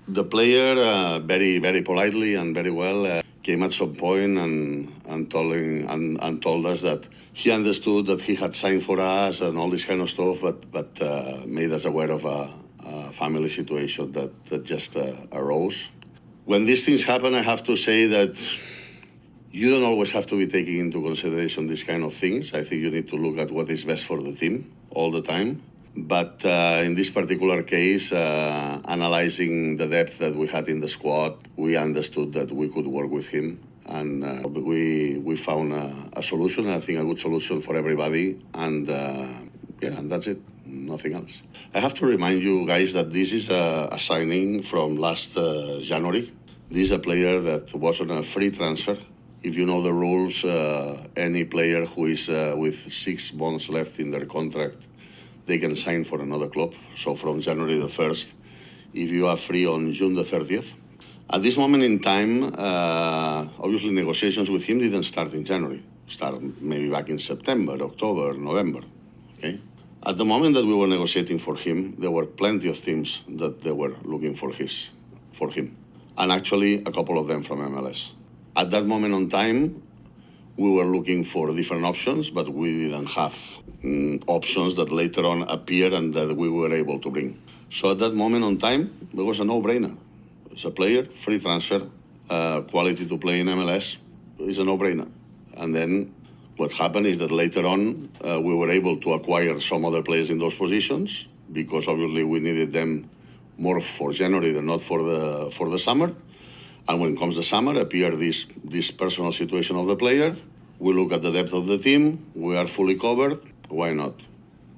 The player, very politely and very well, came at some point and told us that he understood that he had signed for us and all this kind of stuff, but made us aware of a family situation that just arose. When these things happen, I have to say that you don't always have to be taking into consideration these kind of things. I think you need to look at what is best for the team all the time. But in this particular case, analyzing the depth that we had in the squad, we understood that we could work with him, and we found a solution. I think a good solution for everybody, and and that's it. Nothing else. I have to remind you guys that this is a signing from last January. This is a player that was on a free transfer. If you know the rules, any player who is with 6 months left in their contract, they can sign for another club. So from January the 1st, if you are free on June the 30th. At this moment in time, obviously negotiations with him didn't start in January. Start maybe back in September, October, November. Okay. At the moment that we were negotiating for him, there were plenty of teams that they were looking for him, and actually a couple of them from MLS. At that moment in time, we were looking for different options, but we didn't have options that later on appeared and that we were able to bring. So at that moment in time, it was a no-brainer. It's a player, free transfer, quality to play in MLS is a no-brainer. And then what happened is that later on, we were able to acquire some other players in those positions because obviously we needed them more for January than not for the summer. And when comes the summer, appear this personal situation of the player. We look at the depth of the team. We are fully covered. Why not?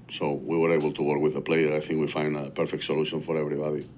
So we were able to work with the player. I think we find a perfect solution for everybody.